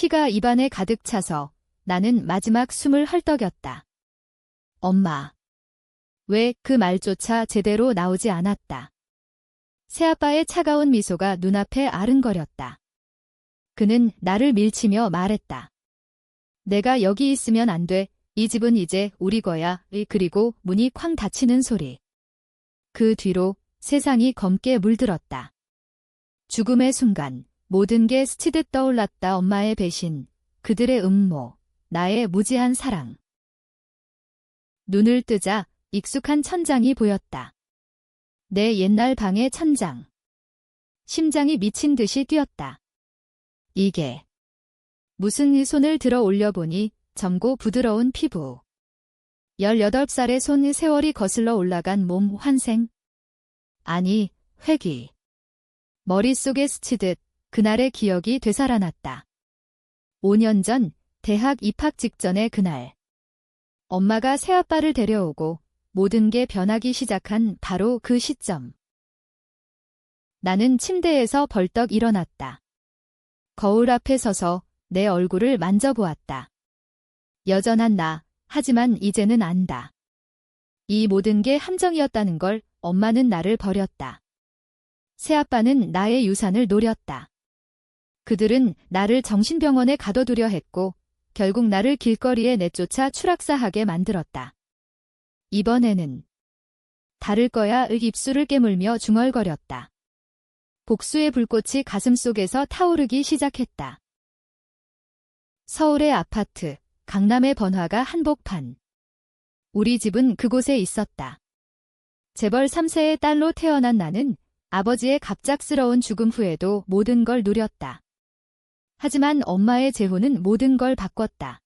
피가 입안에 가득 차서 나는 마지막 숨을 헐떡였다. 엄마. 왜 그 말조차 제대로 나오지 않았다. 새아빠의 차가운 미소가 눈앞에 아른거렸다. 그는 나를 밀치며 말했다. 내가 여기 있으면 안 돼. 이 집은 이제 우리 거야. 그리고 문이 쾅 닫히는 소리. 그 뒤로 세상이 검게 물들었다. 죽음의 순간 모든 게 스치듯 떠올랐다. 엄마의 배신, 그들의 음모, 나의 무지한 사랑. 눈을 뜨자 익숙한 천장이 보였다. 내 옛날 방의 천장. 심장이 미친 듯이 뛰었다. 이게 무슨 손을 들어 올려보니 젊고 부드러운 피부. 18살의 손 세월이 거슬러 올라간 몸 환생. 아니, 회귀. 머릿속에 스치듯 그날의 기억이 되살아났다. 5년 전 대학 입학 직전의 그날. 엄마가 새아빠를 데려오고 모든 게 변하기 시작한 바로 그 시점. 나는 침대에서 벌떡 일어났다. 거울 앞에 서서 내 얼굴을 만져보았다. 여전한 나, 하지만 이제는 안다. 이 모든 게 함정이었다는 걸. 엄마는 나를 버렸다. 새아빠는 나의 유산을 노렸다. 그들은 나를 정신병원에 가둬두려 했고 결국 나를 길거리에 내쫓아 추락사하게 만들었다. 이번에는 다를 거야. 입술을 깨물며 중얼거렸다. 복수의 불꽃이 가슴속에서 타오르기 시작했다. 서울의 아파트, 강남의 번화가 한복판. 우리 집은 그곳에 있었다. 재벌 3세의 딸로 태어난 나는 아버지의 갑작스러운 죽음 후에도 모든 걸 누렸다. 하지만 엄마의 재혼은 모든 걸 바꿨다.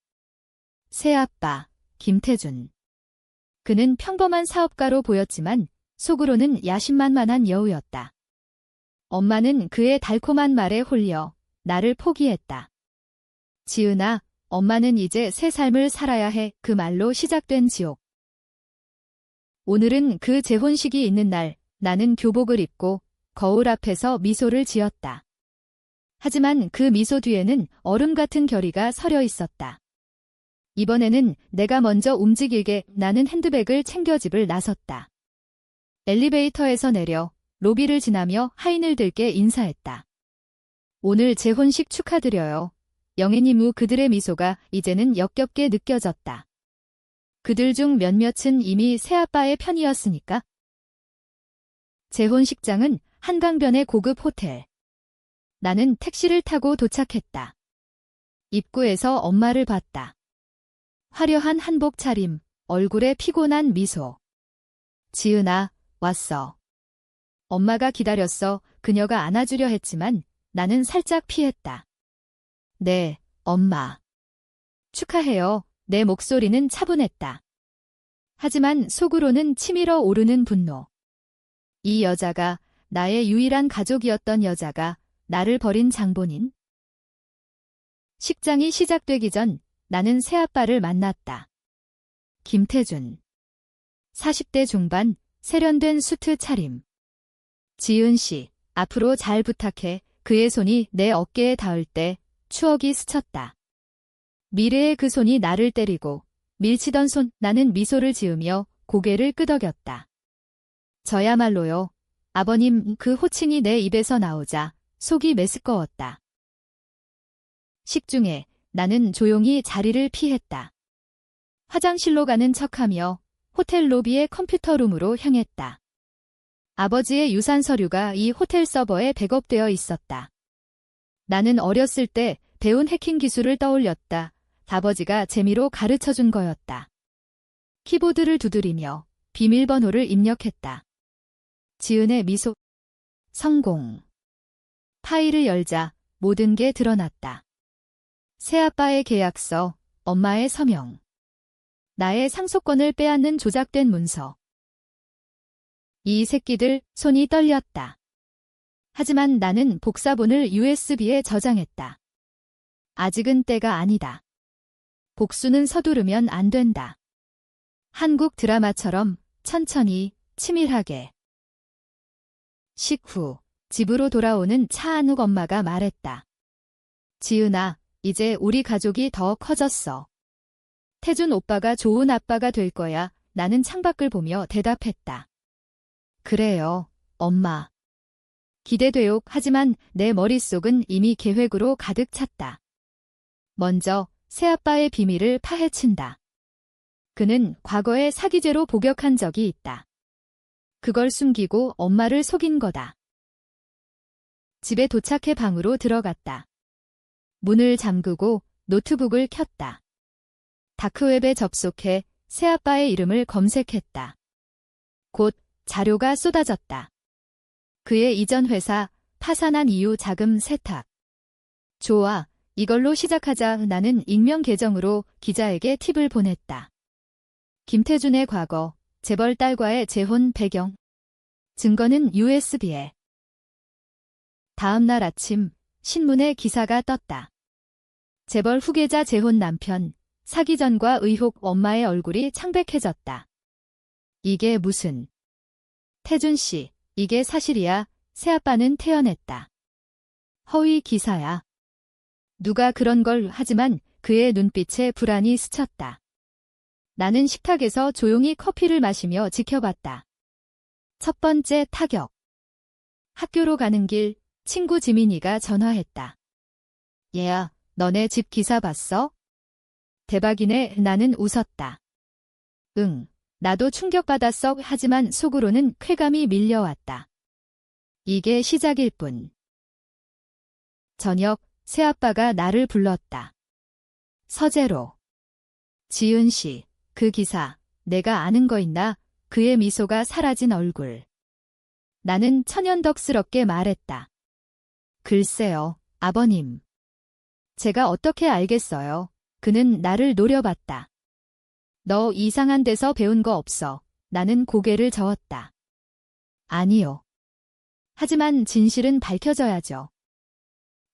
새아빠, 김태준. 그는 평범한 사업가로 보였지만 속으로는 야심만만한 여우였다. 엄마는 그의 달콤한 말에 홀려 나를 포기했다. 지은아, 엄마는 이제 새 삶을 살아야 해. 그 말로 시작된 지옥. 오늘은 그 재혼식이 있는 날, 나는 교복을 입고 거울 앞에서 미소를 지었다. 하지만 그 미소 뒤에는 얼음 같은 결의가 서려 있었다. 이번에는 내가 먼저 움직이게. 나는 핸드백을 챙겨 집을 나섰다. 엘리베이터에서 내려 로비를 지나며 하인을 들께 인사했다. 오늘 재혼식 축하드려요. 영애님. 후 그들의 미소가 이제는 역겹게 느껴졌다. 그들 중 몇몇은 이미 새아빠의 편이었으니까. 재혼식장은 한강변의 고급 호텔. 나는 택시를 타고 도착했다. 입구에서 엄마를 봤다. 화려한 한복 차림, 얼굴에 피곤한 미소. 지은아, 왔어. 엄마가 기다렸어. 그녀가 안아주려 했지만 나는 살짝 피했다. 네, 엄마. 축하해요. 내 목소리는 차분했다. 하지만 속으로는 치밀어 오르는 분노. 이 여자가, 나의 유일한 가족이었던 여자가 나를 버린 장본인? 식장이 시작되기 전 나는 새아빠를 만났다. 김태준. 40대 중반, 세련된 수트 차림. 지은 씨, 앞으로 잘 부탁해. 그의 손이 내 어깨에 닿을 때 추억이 스쳤다. 미래의 그 손이 나를 때리고 밀치던 손. 나는 미소를 지으며 고개를 끄덕였다. 저야말로요. 아버님. 그 호칭이 내 입에서 나오자 속이 메스꺼웠다. 식중에 나는 조용히 자리를 피했다. 화장실로 가는 척하며 호텔 로비의 컴퓨터룸으로 향했다. 아버지의 유산 서류가 이 호텔 서버에 백업되어 있었다. 나는 어렸을 때 배운 해킹 기술을 떠올렸다. 아버지가 재미로 가르쳐준 거였다. 키보드를 두드리며 비밀번호를 입력했다. 지은의 미소. 성공. 파일을 열자 모든 게 드러났다. 새아빠의 계약서, 엄마의 서명. 나의 상속권을 빼앗는 조작된 문서. 이 새끼들. 손이 떨렸다. 하지만 나는 복사본을 USB에 저장했다. 아직은 때가 아니다. 복수는 서두르면 안 된다. 한국 드라마처럼 천천히, 치밀하게. 식후 집으로 돌아오는 차 안욱. 엄마가 말했다. 지은아, 이제 우리 가족이 더 커졌어. 태준 오빠가 좋은 아빠가 될 거야. 나는 창밖을 보며 대답했다. 그래요, 엄마. 기대돼요. 하지만 내 머릿속은 이미 계획으로 가득 찼다. 먼저 새아빠의 비밀을 파헤친다. 그는 과거에 사기죄로 복역한 적이 있다. 그걸 숨기고 엄마를 속인 거다. 집에 도착해 방으로 들어갔다. 문을 잠그고 노트북을 켰다. 다크웹에 접속해 새아빠의 이름을 검색했다. 곧 자료가 쏟아졌다. 그의 이전 회사, 파산한 이후 자금 세탁. 좋아, 이걸로 시작하자. 나는 익명 계정으로 기자에게 팁을 보냈다. 김태준의 과거, 재벌 딸과의 재혼 배경. 증거는 USB에. 다음 날 아침, 신문에 기사가 떴다. 재벌 후계자 재혼 남편, 사기 전과 의혹. 엄마의 얼굴이 창백해졌다. 이게 무슨... 태준 씨, 이게 사실이야. 새아빠는 태연했다. 허위 기사야. 누가 그런 걸. 하지만 그의 눈빛에 불안이 스쳤다. 나는 식탁에서 조용히 커피를 마시며 지켜봤다. 첫 번째 타격. 학교로 가는 길, 친구 지민이가 전화했다. 얘야, 너네 집 기사 봤어? 대박이네. 나는 웃었다. 응, 나도 충격받았어. 하지만 속으로는 쾌감이 밀려왔다. 이게 시작일 뿐. 저녁, 새아빠가 나를 불렀다. 서재로. 지은 씨, 그 기사, 내가 아는 거 있나? 그의 미소가 사라진 얼굴. 나는 천연덕스럽게 말했다. 글쎄요, 아버님. 제가 어떻게 알겠어요. 그는 나를 노려봤다. 너 이상한 데서 배운 거 없어. 나는 고개를 저었다. 아니요. 하지만 진실은 밝혀져야죠.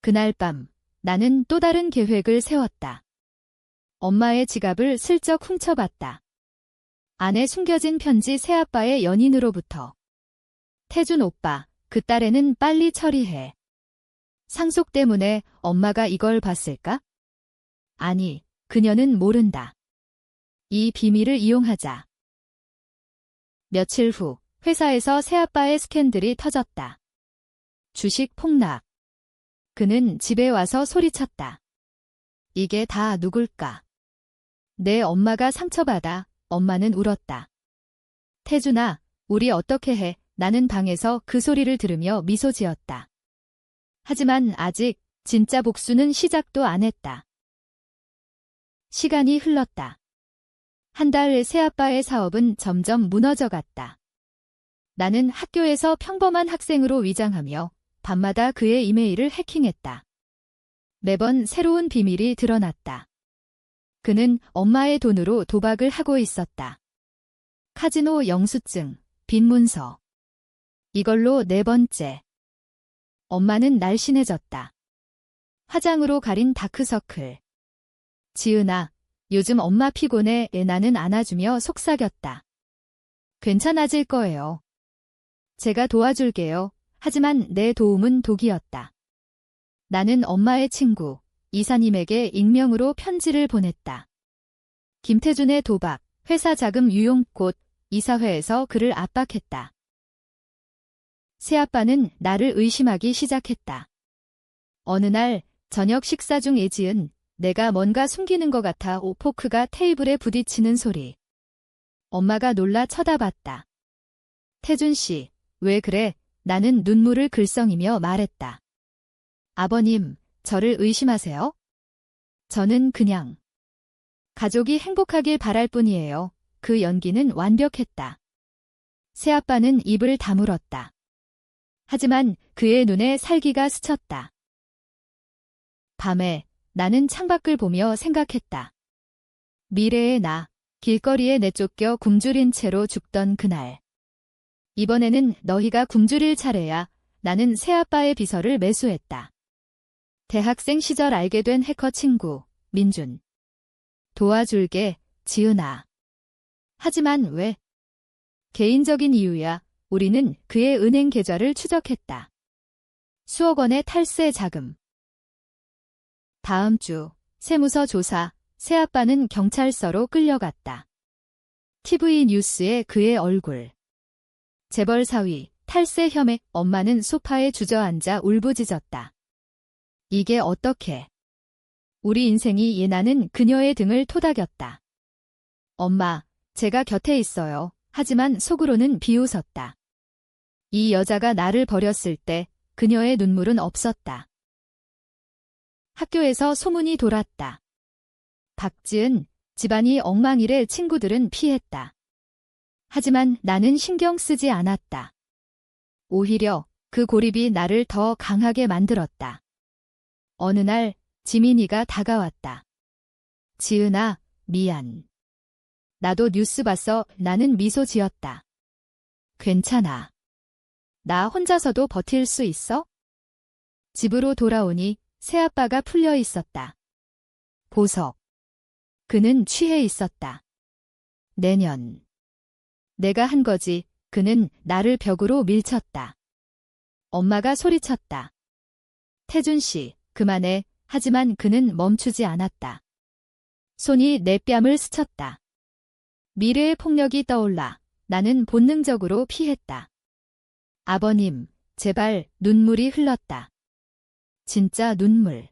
그날 밤, 나는 또 다른 계획을 세웠다. 엄마의 지갑을 슬쩍 훔쳐봤다. 안에 숨겨진 편지. 새아빠의 연인으로부터. 태준 오빠, 그 딸애는 빨리 처리해. 상속 때문에 엄마가 이걸 봤을까? 아니, 그녀는 모른다. 이 비밀을 이용하자. 며칠 후, 회사에서 새아빠의 스캔들이 터졌다. 주식 폭락. 그는 집에 와서 소리쳤다. 이게 다 누굴까? 내 엄마가 상처받아. 엄마는 울었다. 태준아, 우리 어떻게 해? 나는 방에서 그 소리를 들으며 미소 지었다. 하지만 아직 진짜 복수는 시작도 안 했다. 시간이 흘렀다. 한 달 새아빠의 사업은 점점 무너져갔다. 나는 학교에서 평범한 학생으로 위장하며 밤마다 그의 이메일을 해킹했다. 매번 새로운 비밀이 드러났다. 그는 엄마의 돈으로 도박을 하고 있었다. 카지노 영수증, 빈 문서. 이걸로 네 번째. 엄마는 날씬해졌다. 화장으로 가린 다크서클. 지은아, 요즘 엄마 피곤해. 나는 안아주며 속삭였다. 괜찮아질 거예요. 제가 도와줄게요. 하지만 내 도움은 독이었다. 나는 엄마의 친구, 이사님에게 익명으로 편지를 보냈다. 김태준의 도박, 회사 자금 유용. 곧 이사회에서 그를 압박했다. 새아빠는 나를 의심하기 시작했다. 어느 날 저녁 식사 중 애지은 내가 뭔가 숨기는 것 같아. 포크가 테이블에 부딪히는 소리. 엄마가 놀라 쳐다봤다. 태준 씨, 왜 그래? 나는 눈물을 글썽이며 말했다. 아버님, 저를 의심하세요? 저는 그냥 가족이 행복하길 바랄 뿐이에요. 그 연기는 완벽했다. 새아빠는 입을 다물었다. 하지만 그의 눈에 살기가 스쳤다. 밤에 나는 창밖을 보며 생각했다. 미래의 나, 길거리에 내쫓겨 굶주린 채로 죽던 그날. 이번에는 너희가 굶주릴 차례야. 나는 새아빠의 비서를 매수했다. 대학생 시절 알게 된 해커 친구, 민준. 도와줄게, 지은아. 하지만 왜? 개인적인 이유야. 우리는 그의 은행 계좌를 추적했다. 수억 원의 탈세 자금. 다음 주 세무서 조사, 새아빠는 경찰서로 끌려갔다. TV 뉴스에 그의 얼굴. 재벌 사위, 탈세 혐의, 엄마는 소파에 주저앉아 울부짖었다. 이게 어떻게? 우리 인생이 예나는 그녀의 등을 토닥였다. 엄마, 제가 곁에 있어요. 하지만 속으로는 비웃었다. 이 여자가 나를 버렸을 때 그녀의 눈물은 없었다. 학교에서 소문이 돌았다. 박지은, 집안이 엉망이래. 친구들은 피했다. 하지만 나는 신경 쓰지 않았다. 오히려 그 고립이 나를 더 강하게 만들었다. 어느 날 지민이가 다가왔다. 지은아, 미안. 나도 뉴스 봤어. 나는 미소 지었다. 괜찮아. 나 혼자서도 버틸 수 있어? 집으로 돌아오니 새아빠가 풀려 있었다. 보석. 그는 취해 있었다. 내년. 내가 한 거지. 그는 나를 벽으로 밀쳤다. 엄마가 소리쳤다. 태준 씨, 그만해. 하지만 그는 멈추지 않았다. 손이 내 뺨을 스쳤다. 미래의 폭력이 떠올라 나는 본능적으로 피했다. 아버님, 제발. 눈물이 흘렀다. 진짜 눈물.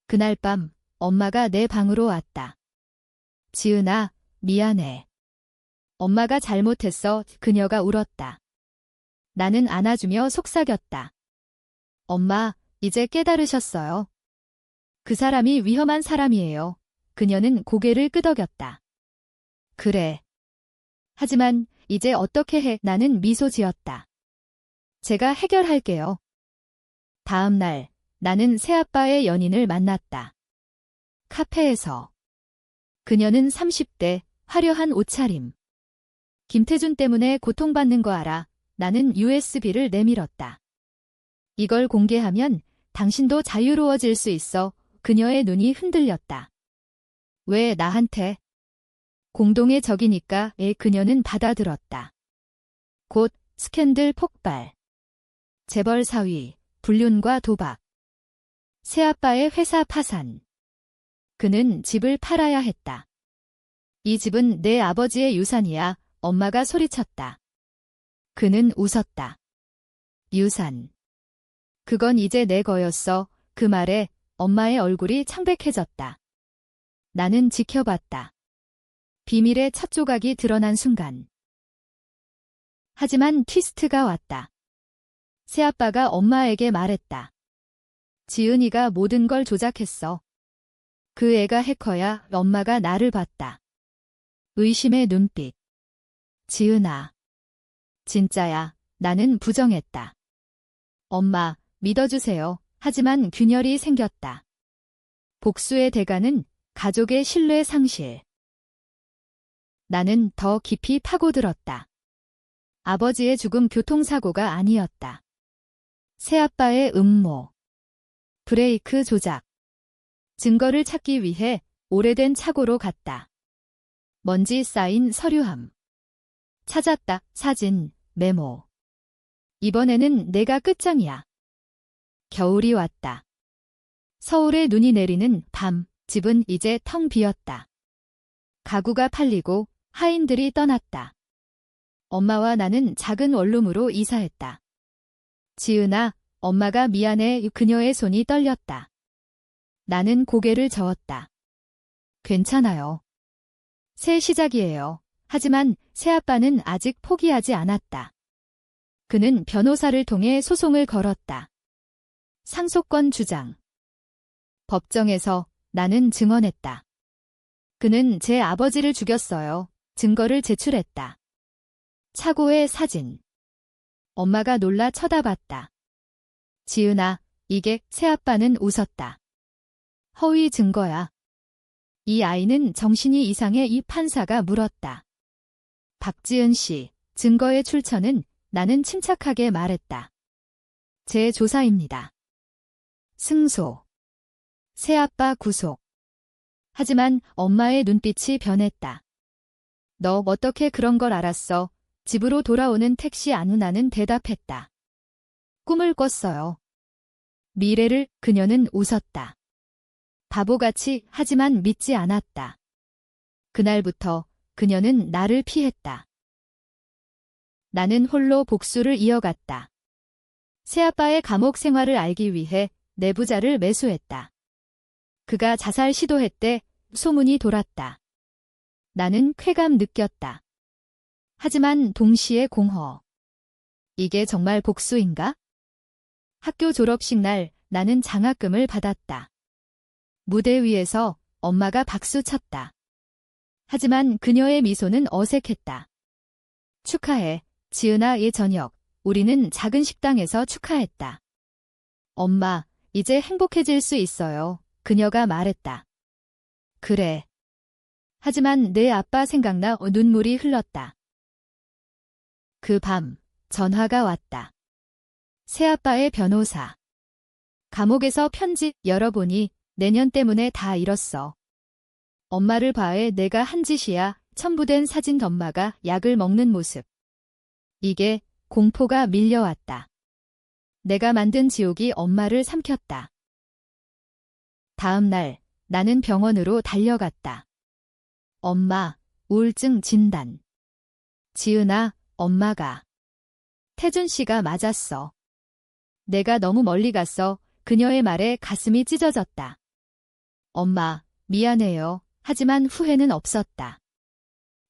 그날 밤 엄마가 내 방으로 왔다. 지은아, 미안해. 엄마가 잘못했어. 그녀가 울었다. 나는 안아주며 속삭였다. 엄마, 이제 깨달으셨어요. 그 사람이 위험한 사람이에요. 그녀는 고개를 끄덕였다. 그래. 하지만 이제 어떻게 해? 나는 미소 지었다. 제가 해결할게요. 다음 날 나는 새아빠의 연인을 만났다. 카페에서. 그녀는 30대, 화려한 옷차림. 김태준 때문에 고통받는 거 알아. 나는 USB를 내밀었다. 이걸 공개하면 당신도 자유로워질 수 있어. 그녀의 눈이 흔들렸다. 왜 나한테? 공동의 적이니까. 그녀는 받아들었다. 곧 스캔들 폭발. 재벌 사위, 불륜과 도박. 새아빠의 회사 파산. 그는 집을 팔아야 했다. 이 집은 내 아버지의 유산이야. 엄마가 소리쳤다. 그는 웃었다. 유산. 그건 이제 내 거였어. 그 말에 엄마의 얼굴이 창백해졌다. 나는 지켜봤다. 비밀의 첫 조각이 드러난 순간. 하지만 트위스트가 왔다. 새아빠가 엄마에게 말했다. 지은이가 모든 걸 조작했어. 그 애가 해커야. 엄마가 나를 봤다. 의심의 눈빛. 지은아. 진짜야. 나는 부정했다. 엄마, 믿어주세요. 하지만 균열이 생겼다. 복수의 대가는 가족의 신뢰 상실. 나는 더 깊이 파고들었다. 아버지의 죽음 교통사고가 아니었다. 새아빠의 음모. 브레이크 조작. 증거를 찾기 위해 오래된 차고로 갔다. 먼지 쌓인 서류함. 찾았다. 사진, 메모. 이번에는 내가 끝장이야. 겨울이 왔다. 서울에 눈이 내리는 밤, 집은 이제 텅 비었다. 가구가 팔리고 하인들이 떠났다. 엄마와 나는 작은 원룸으로 이사했다. 지은아, 엄마가 미안해. 그녀의 손이 떨렸다. 나는 고개를 저었다. 괜찮아요. 새 시작이에요. 하지만 새아빠는 아직 포기하지 않았다. 그는 변호사를 통해 소송을 걸었다. 상속권 주장. 법정에서 나는 증언했다. 그는 제 아버지를 죽였어요. 증거를 제출했다. 차고의 사진. 엄마가 놀라 쳐다봤다. 지은아, 이게. 새아빠는 웃었다. 허위 증거야. 이 아이는 정신이 이상해. 이 판사가 물었다. 박지은 씨, 증거의 출처는? 나는 침착하게 말했다. 제 조사입니다. 승소. 새아빠 구속. 하지만 엄마의 눈빛이 변했다. 너 어떻게 그런 걸 알았어? 집으로 돌아오는 택시 안우. 나는 대답했다. 꿈을 꿨어요. 미래를 그녀는 웃었다. 바보같이 하지만 믿지 않았다. 그날부터 그녀는 나를 피했다. 나는 홀로 복수를 이어갔다. 새아빠의 감옥 생활을 알기 위해 내부자를 매수했다. 그가 자살 시도했대 소문이 돌았다. 나는 쾌감 느꼈다. 하지만 동시에 공허. 이게 정말 복수인가? 학교 졸업식 날 나는 장학금을 받았다. 무대 위에서 엄마가 박수 쳤다. 하지만 그녀의 미소는 어색했다. 축하해, 지은아. 저녁, 우리는 작은 식당에서 축하했다. 엄마, 이제 행복해질 수 있어요. 그녀가 말했다. 그래. 하지만 내 아빠 생각나 눈물이 흘렀다. 그 밤, 전화가 왔다. 새아빠의 변호사. 감옥에서 편지 열어보니 내년 때문에 다 잃었어. 엄마를 봐해 내가 한 짓이야. 첨부된 사진 엄마가 약을 먹는 모습. 이게 공포가 밀려왔다. 내가 만든 지옥이 엄마를 삼켰다. 다음 날 나는 병원으로 달려갔다. 엄마, 우울증 진단. 지은아, 엄마가. 태준 씨가 맞았어. 내가 너무 멀리 갔어. 그녀의 말에 가슴이 찢어졌다. 엄마, 미안해요. 하지만 후회는 없었다.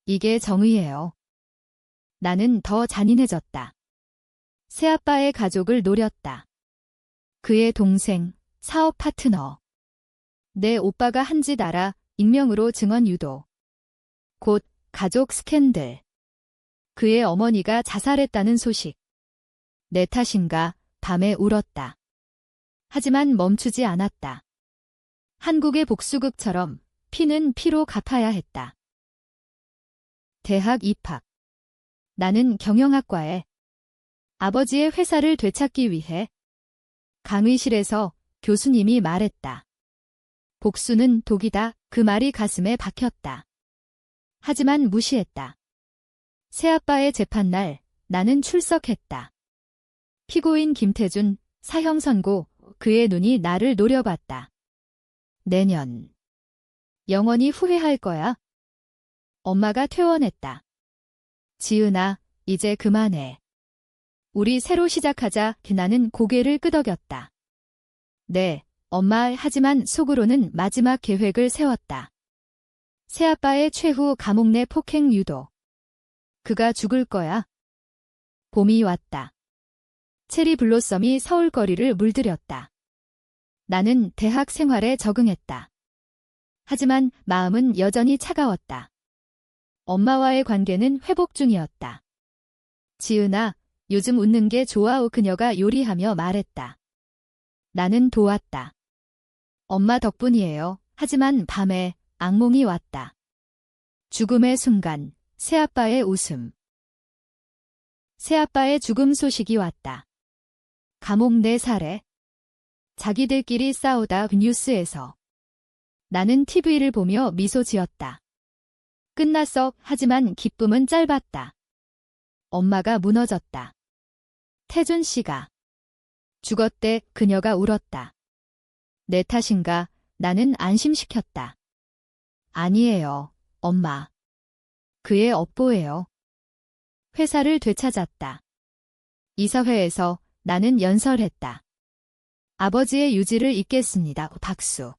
이게 정의예요. 나는 더 잔인해졌다. 새아빠의 가족을 노렸다. 그의 동생, 사업 파트너. 내 오빠가 한 짓 알아. 익명으로 증언 유도. 곧 가족 스캔들. 그의 어머니가 자살했다는 소식. 내 탓인가 밤에 울었다. 하지만 멈추지 않았다. 한국의 복수극처럼 피는 피로 갚아야 했다. 대학 입학. 나는 경영학과에. 아버지의 회사를 되찾기 위해. 강의실에서 교수님이 말했다. 복수는 독이다. 그 말이 가슴에 박혔다. 하지만 무시했다. 새아빠의 재판날 나는 출석했다. 피고인 김태준, 사형 선고. 그의 눈이 나를 노려봤다. 내년. 영원히 후회할 거야. 엄마가 퇴원했다. 지은아, 이제 그만해. 우리 새로 시작하자. 나는 고개를 끄덕였다. 네, 엄마. 하지만 속으로는 마지막 계획을 세웠다. 새아빠의 최후 감옥 내 폭행 유도. 그가 죽을 거야. 봄이 왔다. 체리 블로썸이 서울거리를 물들였다. 나는 대학 생활에 적응했다. 하지만 마음은 여전히 차가웠다. 엄마와의 관계는 회복 중이었다. 지은아, 요즘 웃는 게 좋아. 그녀가 요리하며 말했다. 나는 도왔다. 엄마 덕분이에요. 하지만 밤에 악몽이 왔다. 죽음의 순간, 새아빠의 웃음. 새아빠의 죽음 소식이 왔다. 감옥 내 살해. 자기들끼리 싸우다 뉴스에서. 나는 TV를 보며 미소 지었다. 끝났어. 하지만 기쁨은 짧았다. 엄마가 무너졌다. 태준 씨가 죽었대. 그녀가 울었다. 내 탓인가? 나는 안심시켰다. 아니에요, 엄마. 그의 업보예요. 회사를 되찾았다. 이사회에서 나는 연설했다. 아버지의 유지를 잇겠습니다. 박수.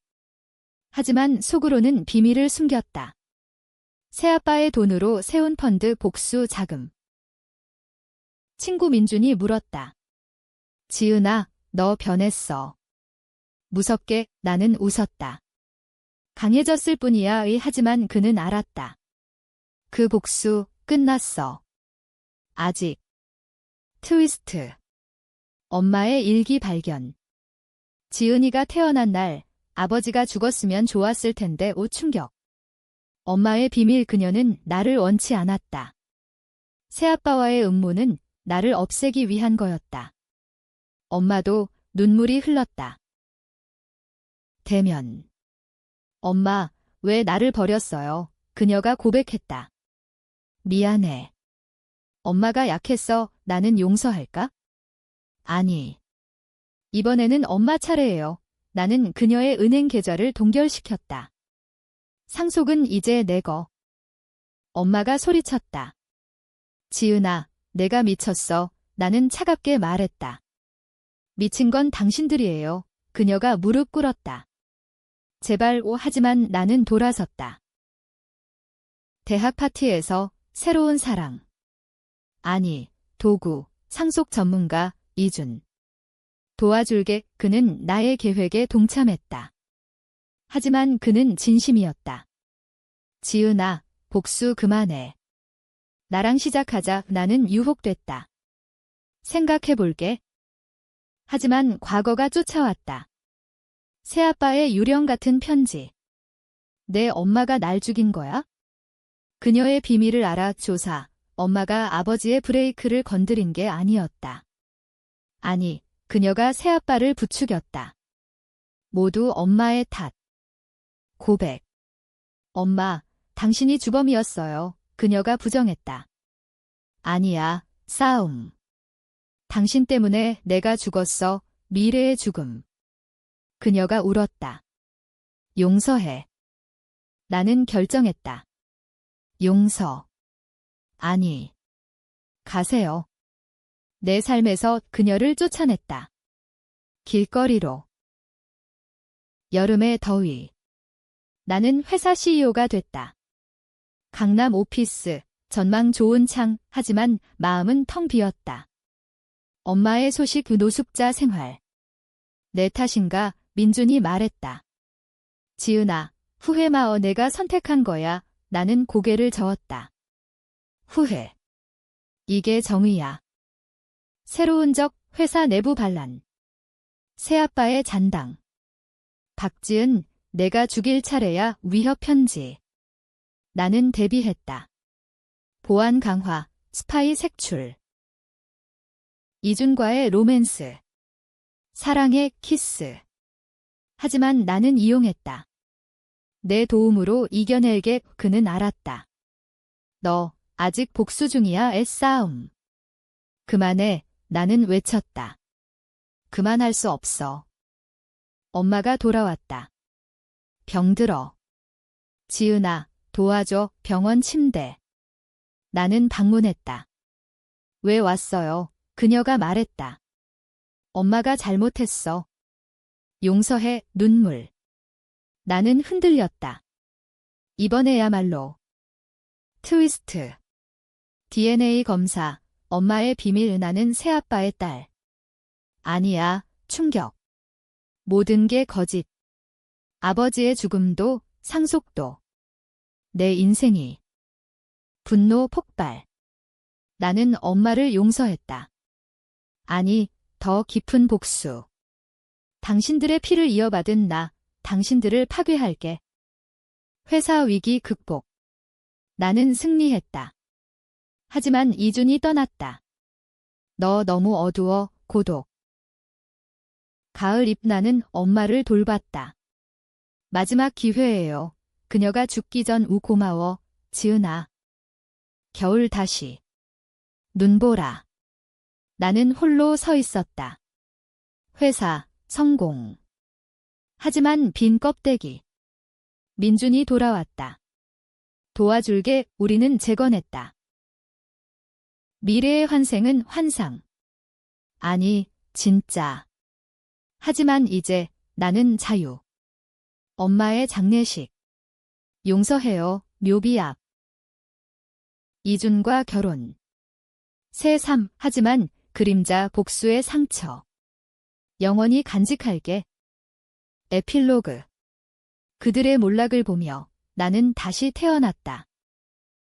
하지만 속으로는 비밀을 숨겼다. 새아빠의 돈으로 세운 펀드 복수 자금. 친구 민준이 물었다. 지은아, 너 변했어. 무섭게 나는 웃었다. 강해졌을 뿐이야. 하지만 그는 알았다. 그 복수 끝났어. 아직. 트위스트. 엄마의 일기 발견. 지은이가 태어난 날 아버지가 죽었으면 좋았을 텐데. 충격. 엄마의 비밀. 그녀는 나를 원치 않았다. 새아빠와의 음모는 나를 없애기 위한 거였다. 엄마도 눈물이 흘렀다. 대면. 엄마, 왜 나를 버렸어요? 그녀가 고백했다. 미안해. 엄마가 약했어. 나는 용서할까? 아니. 이번에는 엄마 차례예요. 나는 그녀의 은행 계좌를 동결시켰다. 상속은 이제 내 거. 엄마가 소리쳤다. 지은아, 내가 미쳤어. 나는 차갑게 말했다. 미친 건 당신들이에요. 그녀가 무릎 꿇었다. 제발 하지만 나는 돌아섰다. 대학 파티에서 새로운 사랑. 아니, 도구, 상속 전문가, 이준. 도와줄게. 그는 나의 계획에 동참했다. 하지만 그는 진심이었다. 지은아, 복수 그만해. 나랑 시작하자. 나는 유혹됐다. 생각해볼게. 하지만 과거가 쫓아왔다. 새아빠의 유령 같은 편지. 내 엄마가 날 죽인 거야? 그녀의 비밀을 알아 조사. 엄마가 아버지의 브레이크를 건드린 게 아니었다. 아니, 그녀가 새아빠를 부추겼다. 모두 엄마의 탓. 고백. 엄마, 당신이 주범이었어요. 그녀가 부정했다. 아니야, 싸움. 당신 때문에 내가 죽었어. 미래의 죽음. 그녀가 울었다. 용서해. 나는 결정했다. 용서. 아니. 가세요. 내 삶에서 그녀를 쫓아냈다. 길거리로. 여름의 더위. 나는 회사 CEO가 됐다. 강남 오피스, 전망 좋은 창, 하지만 마음은 텅 비었다. 엄마의 소식 노숙자 생활. 내 탓인가? 민준이 말했다. 지은아, 후회 마어. 내가 선택한 거야. 나는 고개를 저었다. 후회. 이게 정의야. 새로운 적, 회사 내부 반란. 새아빠의 잔당. 박지은, 내가 죽일 차례야. 위협 편지. 나는 대비했다. 보안 강화, 스파이 색출. 이준과의 로맨스. 사랑의 키스. 하지만 나는 이용했다. 내 도움으로 이겨낼게. 그는 알았다. 너 아직 복수 중이야. 애싸움. 그만해. 나는 외쳤다. 그만할 수 없어. 엄마가 돌아왔다. 병들어. 지은아, 도와줘. 병원 침대. 나는 방문했다. 왜 왔어요? 그녀가 말했다. 엄마가 잘못했어. 용서해. 눈물. 나는 흔들렸다. 이번에야말로. 트위스트. DNA 검사. 엄마의 비밀. 나는 새아빠의 딸. 아니야. 충격. 모든 게 거짓. 아버지의 죽음도, 상속도. 내 인생이. 분노 폭발. 나는 엄마를 용서했다. 아니, 더 깊은 복수. 당신들의 피를 이어받은 나, 당신들을 파괴할게. 회사 위기 극복. 나는 승리했다. 하지만 이준이 떠났다. 너 너무 어두워. 고독. 가을 잎. 나는 엄마를 돌봤다. 마지막 기회예요. 그녀가 죽기 전 고마워. 지은아. 겨울 다시. 눈보라. 나는 홀로 서 있었다. 회사, 성공. 하지만 빈 껍데기. 민준이 돌아왔다. 도와줄게. 우리는 재건했다. 미래의 환생은 환상. 아니, 진짜. 하지만 이제 나는 자유. 엄마의 장례식. 용서해요. 묘비 앞. 이준과 결혼. 새 삶. 하지만 그림자 복수의 상처. 영원히 간직할게. 에필로그. 그들의 몰락을 보며 나는 다시 태어났다.